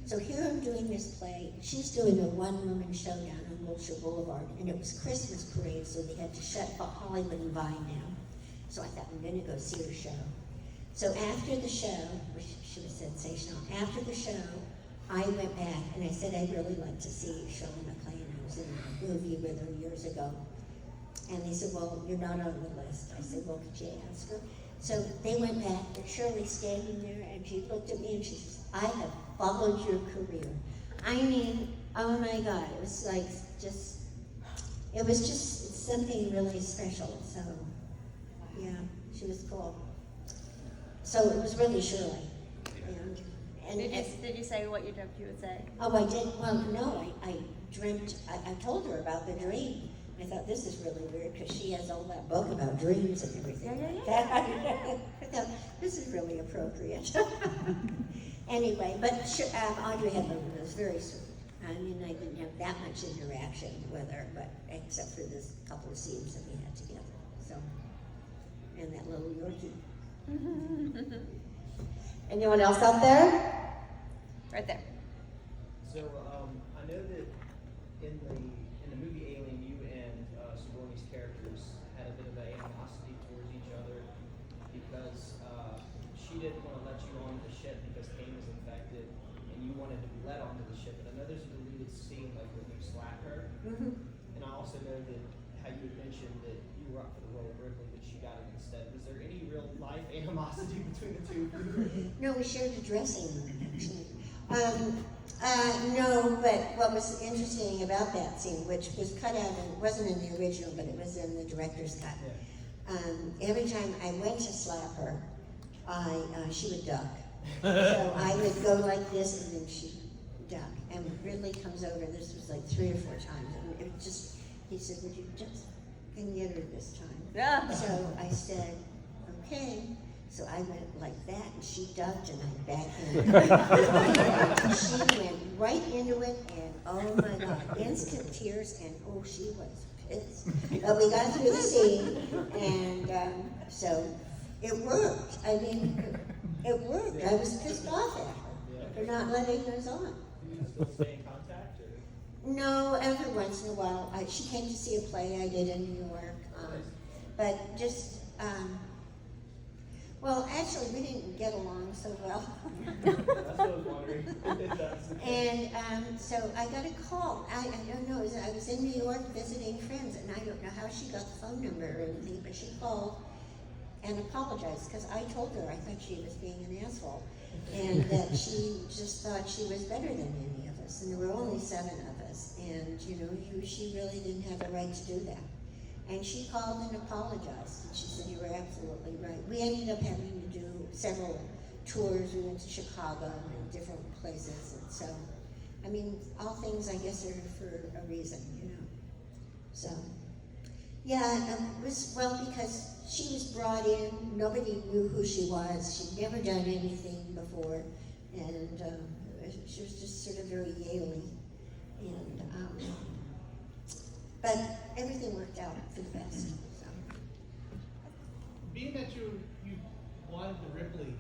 So here I'm doing this play. She's doing a one-woman show down on Wilshire Boulevard, and it was Christmas parade, so they had to shut Hollywood and Vine down. So I thought, I'm going to go see her show. So after the show, which she was sensational, after the show, I went back and I said, I'd really like to see Shirley MacLaine. I was in a movie with her years ago. And they said, well, you're not on the list. I said, well, could you ask her? So they went back, and Shirley's standing there, and she looked at me and she says, I have followed your career. I mean, oh my God, it was like it was just something really special. So, yeah, she was cool. So it was really Shirley. And Did you say what you hoped you would say? oh, I did. Well, no, I dreamt. I told her about the dream. I thought, this is really weird because she has all that book about dreams and everything. Yeah. I thought, this is really appropriate. Anyway, but Audrey Hepburn was very sweet. I mean, I didn't have that much interaction with her, but except for this couple of scenes that we had together. So, and that little Yorkie. Anyone else out there? Right there. So I know that in the movie Alien, you and Sigourney's characters had a bit of an animosity towards each other because she didn't want to let you onto the ship because Kane was infected, and you wanted to be let onto the ship. And I know there's a deleted scene like when you slap her, and I also know that how you had mentioned that you were up for the role of Ripley, but she got it instead. Was there any real life animosity between the two of you? No, we shared a dressing room, actually. No, but what was interesting about that scene, which was cut out, and it wasn't in the original, but it was in the director's cut. Every time I went to slap her, she would duck. So I would go like this, and then she'd duck. And Ridley comes over. This was like 3 or 4 times, and it just, he said, "Would you just can get her this time?" Yeah. So I said, "Okay." So I went like that, and she ducked, and I backhanded. She went right into it, and oh my God, instant tears, and oh, she was pissed. But we got through the scene, and so it worked. I mean, it worked. I was pissed off at her for not letting us on. Do you still stay in contact, or? No, every once in a while. She came to see a play I did in New York, but just. Well, actually, we didn't get along so well. That's what I was wondering. If that's the case. And so I got a call. I don't know. I was in New York visiting friends, and I don't know how she got the phone number or anything, but she called and apologized because I told her I thought she was being an asshole, and that she just thought she was better than any of us, and there were only 7 of us, and she really didn't have the right to do that. And she called and apologized, and she said, "You were absolutely right." We ended up having to do several tours. We went to Chicago and different places, and so, I mean, all things I guess are for a reason, So, yeah, it was, well, because she was brought in, nobody knew who she was. She'd never done anything before, and she was just sort of very Yaley, and but everything worked out for the best. So. Being that you wanted the Ripley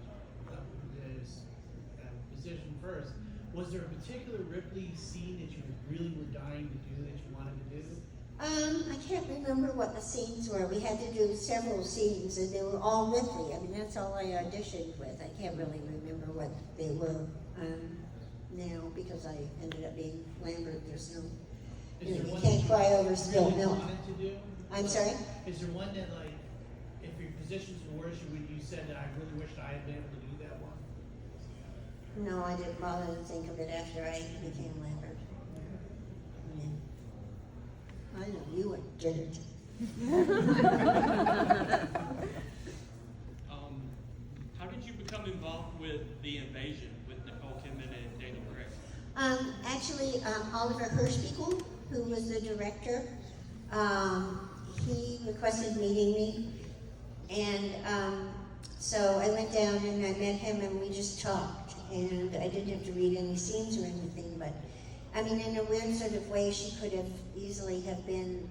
position first, was there a particular Ripley scene that you really were dying to do that you wanted to do? I can't remember what the scenes were. We had to do several scenes, and they were all Ripley. I mean, that's all I auditioned with. I can't really remember what they were now because I ended up being Lambert. There's no. You can't cry over spilled milk. Wanted to do? I'm sorry? Is there one that, like, if your positions were worse, you said that I really wished I had been able to do that one? No, I didn't bother to think of it after I became Lambert. I know you were dirt. How did you become involved with The Invasion with Nicole Kidman and Daniel Craig? Actually, Oliver Hirschbiegel, who was the director, he requested meeting me, and so I went down and I met him, and we just talked, and I didn't have to read any scenes or anything, but I mean, in a weird sort of way, she could have easily have been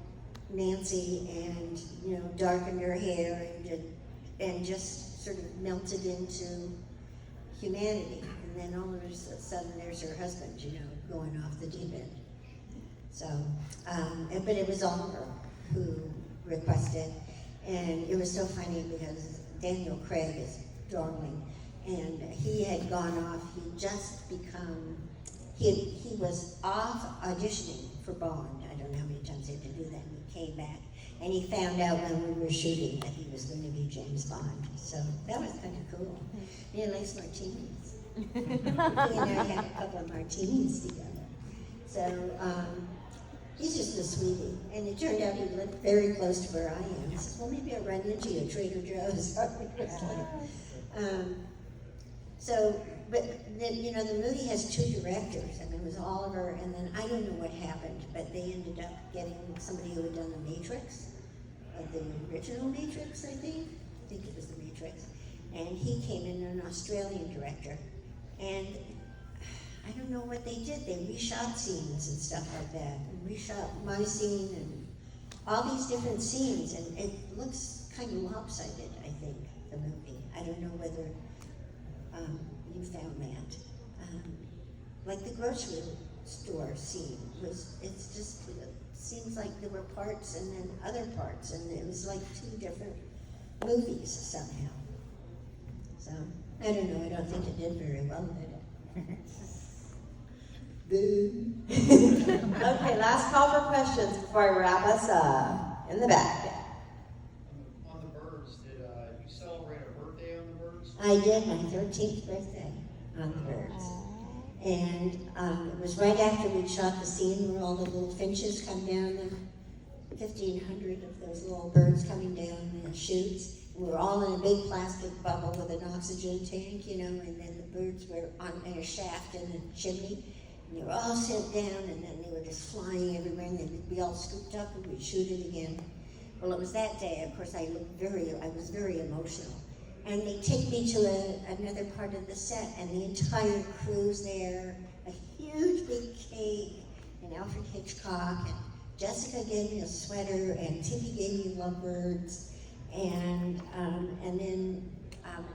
Nancy and darkened her hair and just sort of melted into humanity, and then all of a sudden there's her husband, going off the deep end. So, but it was Oliver who requested, and it was so funny because Daniel Craig is darling, and he had gone off. He'd just become. He was off auditioning for Bond. I don't know how many times he had to do that. And he came back, and he found out when we were shooting that he was going to be James Bond. So that was kind of cool. He likes martinis. He and I had a couple of martinis together. So he's just a sweetie. And it turned out he lived very close to where I am. He says, "Well, maybe I'll run into you at Trader Joe's." But then, the movie has 2 directors, and it was Oliver, and then I don't know what happened, but they ended up getting somebody who had done The Matrix, the original Matrix, I think it was The Matrix, and he came in, an Australian director, and I don't know what they did. They reshot scenes and stuff like that, and reshot my scene, and all these different scenes, and it looks kind of lopsided, I think, the movie. I don't know whether you found that. Like the grocery store scene it seems like there were parts and then other parts, and it was like 2 different movies somehow. So, I don't know, I don't think it did very well, did it? Boo. Okay, last call for questions before I wrap us up. In the back. On the birds, did you celebrate a birthday on the birds? I did my 13th birthday on the birds. And it was right after we'd shot the scene where all the little finches come down, the 1,500 of those little birds coming down the chutes. And we were all in a big plastic bubble with an oxygen tank, you know, and then the birds were in a shaft in the chimney. And they were all sent down, and then they were just flying everywhere, and then they'd be all scooped up, and we'd shoot it again. Well, it was that day, of course, I was very emotional. And they take me to another part of the set, and the entire crew's there, a huge big cake, and Alfred Hitchcock, and Jessica gave me a sweater, and Tippy gave me lovebirds, and then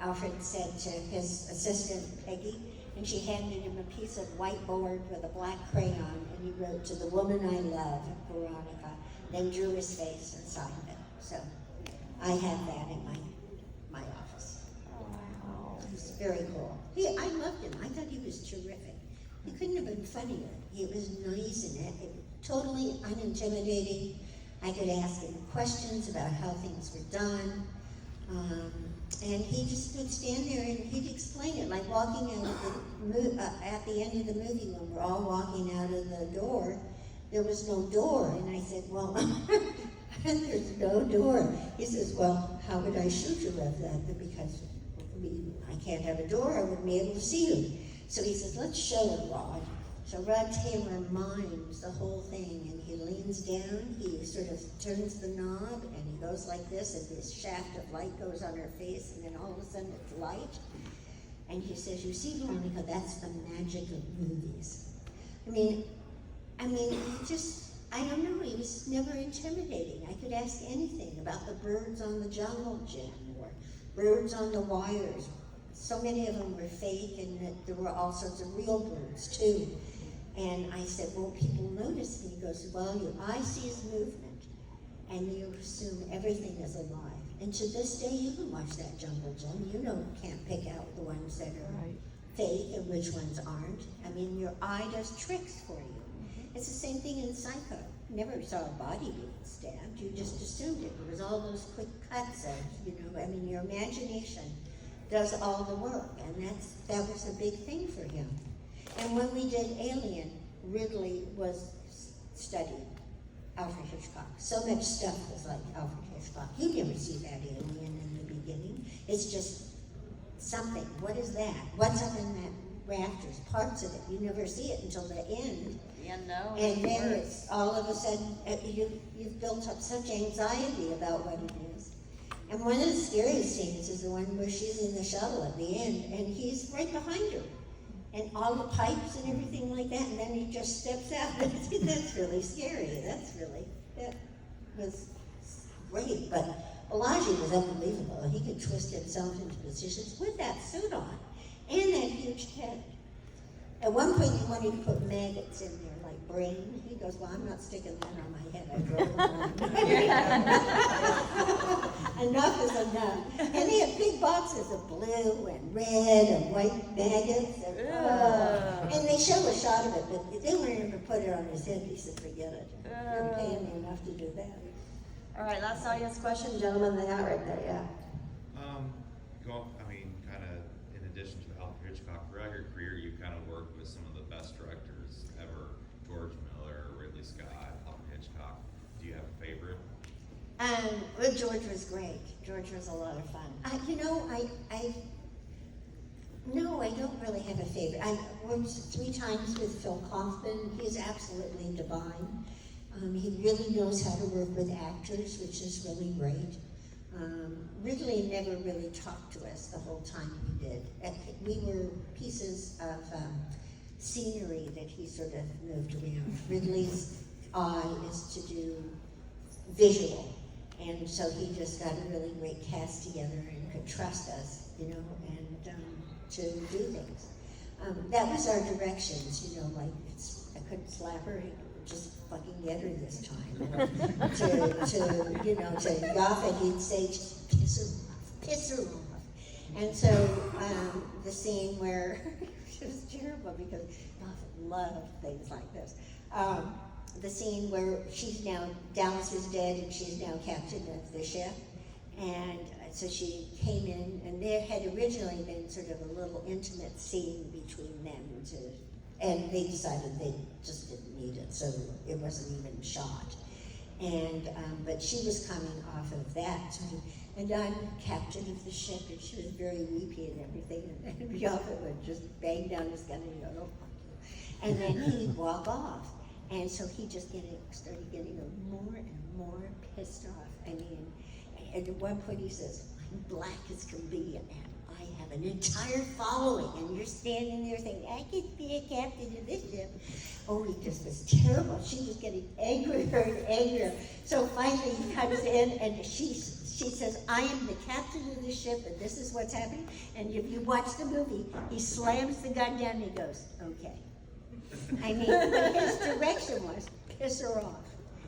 Alfred said to his assistant, Peggy, and she handed him a piece of whiteboard with a black crayon, and he wrote, "To the woman I love, Veronica," then drew his face and signed it. So I have that in my office. It was very cool. I loved him. I thought he was terrific. He couldn't have been funnier. He was nice and totally unintimidating. I could ask him questions about how things were done. And he just would stand there and he'd explain it, like walking out of at the end of the movie when we're all walking out of the door. There was no door, and I said, "Well, there's no door." He says, "Well, how would I shoot you with that? Because I can't have a door, I wouldn't be able to see you." So he says, "Let's show it, Rod." So Rod Taylor mimes the whole thing, and he leans down, he sort of turns the knob, and he goes like this, and this shaft of light goes on her face, and then all of a sudden it's light. And he says, "You see, Veronica, that's the magic of movies." I mean, he just, I don't know, he was never intimidating. I could ask anything about the birds on the jungle gym, or birds on the wires. So many of them were fake, and that there were all sorts of real birds too. And I said, "Well, people notice?" And he goes, "Well, your eye sees movement, and you assume everything is alive. And to this day, you can watch that jungle gym. You can't pick out the ones that are fake and which ones aren't. I mean, your eye does tricks for you. It's the same thing in Psycho. Never saw a body being stabbed. You just assumed it. It was all those quick cuts of, your imagination does all the work, and that was a big thing for him. And when we did Alien, Ridley studied Alfred Hitchcock. So much stuff was like Alfred Hitchcock. You never see that alien in the beginning. It's just something. What is that? What's up in that rafters? Parts of it. You never see it until the end. The unknown. And then it's all of a sudden, you've built up such anxiety about what it is. And one of the scariest scenes is the one where she's in the shuttle at the end, and he's right behind her. And all the pipes and everything like that, and then he just steps out. That's really scary. That was great. But Balaji was unbelievable. He could twist himself into positions with that suit on and that huge head. At one point, he wanted to put maggots in there, like brain. He goes, "Well, I'm not sticking that on my head. I drove mine." Enough is enough. And they had big boxes of blue and red and white maggots. And they show a shot of it, but they weren't going to put it on his head. He said, "Forget it. You're paying me enough to do that." All right, last audience question, gentlemen, they got right there, yeah. Kind of in addition to Alfred Hitchcock, throughout your career, you kind of worked with some of the best directors ever: George Miller, Ridley Scott, Alfred Hitchcock. Do you have a favorite? Well, George was great. George was a lot of fun. No, I don't really have a favorite. I worked 3 times with Phil Kaufman. He's absolutely divine. He really knows how to work with actors, which is really great. Ridley never really talked to us the whole time he did. We were pieces of scenery that he sort of moved around. Ridley's eye is to do visual, and so he just got a really great cast together and could trust us, and to do things. That was our directions, I couldn't slap her. Just fucking get her this time. To Yaphet, he'd say, "Just piss her off." And so the scene where it was terrible because Yaphet loved things like this. The scene where Dallas is dead and she's now captain of the ship, and so she came in, and there had originally been sort of a little intimate scene between them to and they decided they just didn't need it, so it wasn't even shot. And but she was coming off of that, and I'm captain of the ship, and she was very weepy and everything, and the pilot would just bang down his gun and go, "Oh, fuck you," and then he'd walk off, and so he just started getting more and more pissed off. I mean, and at one point he says, "I'm black as can be, and I have an entire following, and you're standing there saying, I could be a captain of this ship." Oh, he just was terrible. She was getting angrier and angrier. So finally he comes in and she says, "I am the captain of the ship and this is what's happening." And if you watch the movie, he slams the gun down and he goes, "Okay." I mean, but his direction was, piss her off.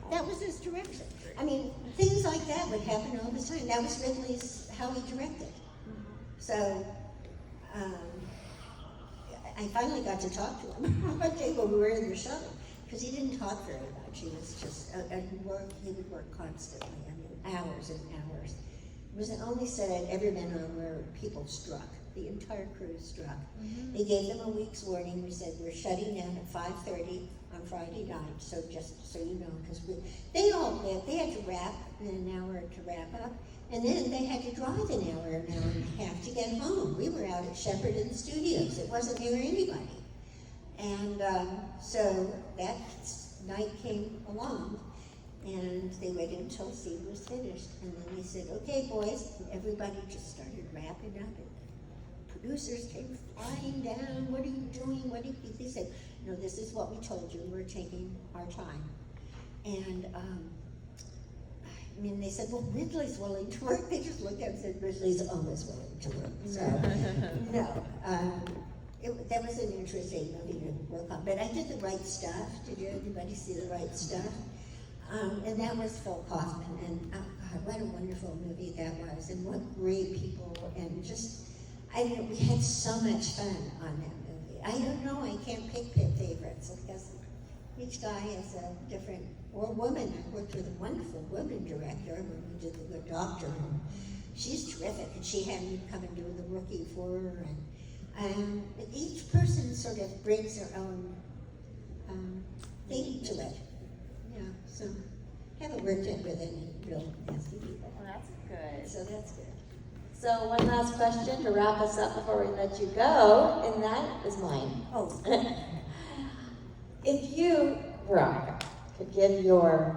That was his direction. I mean, things like that would happen all the time. That was Ridley's, how he directed. So, I finally got to talk to him one day when we were in the shuttle, because he didn't talk very much. He was just, he would work constantly, I mean, hours and hours. It was the only set I'd ever been on where people struck. The entire crew struck. They gave them a week's warning. We said, we're shutting down at 5:30 on Friday night, so just so you know, because they had to wrap in an hour to wrap up, and then they had to drive an hour and a half to get home. We were out at Shepperton Studios. It wasn't near anybody. And so that night came along, and they waited until scene was finished, and then they said, "Okay, boys," and everybody just started wrapping up. And the producers came flying down. "What are you doing? What are you?" They said, "No, this is what we told you. We're taking our time." And I mean, they said, "Well, Ridley's willing to work." They just looked at him and said, "Ridley's always willing to work." So, no. That was an interesting movie to work on. But I did The Right Stuff. Did anybody see The Right Stuff? And that was Phil Kaufman. And oh God, what a wonderful movie that was. And what great people. And just, I mean, we had so much fun on that movie. I don't know, I can't pick favorites because each guy has a different, or woman. I worked with a wonderful woman director when we did The Good Doctor. And she's terrific. And she had me come and do The Rookie for her. And each person sort of brings their own thing to it. Yeah, so haven't worked it with any real nasty people. Well, that's good. So that's good. So one last question to wrap us up before we let you go, and that is mine. Oh. If you, Veronica, could give your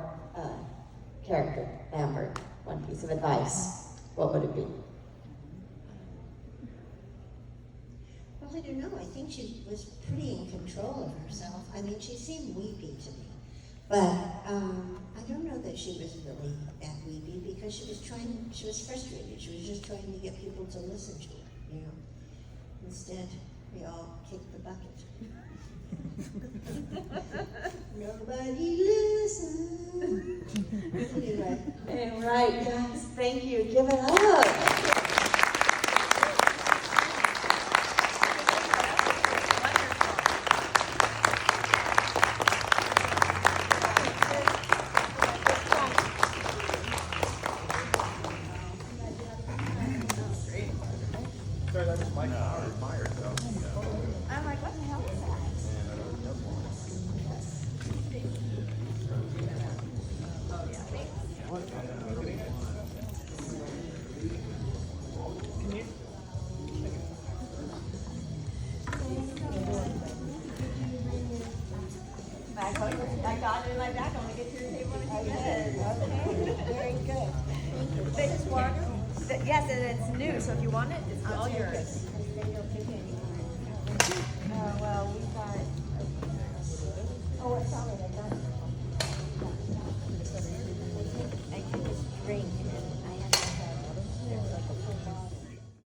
character, Lambert, one piece of advice, what would it be? Well, I don't know. I think she was pretty in control of herself. I mean, she seemed weepy to me. But I don't know that she was really that weepy because she was frustrated. She was just trying to get people to listen to her, you know. Instead, we all kicked the bucket. Nobody listen. Anyway. All right, guys, thank you. Give it up. I'm like, what the hell is that? I got it in my back. I'm gonna get to your table when you get it. Okay, very good. They just water? Yes, and it's new, so if you want it, it's all yours. They don't pick any. Oh, well, we got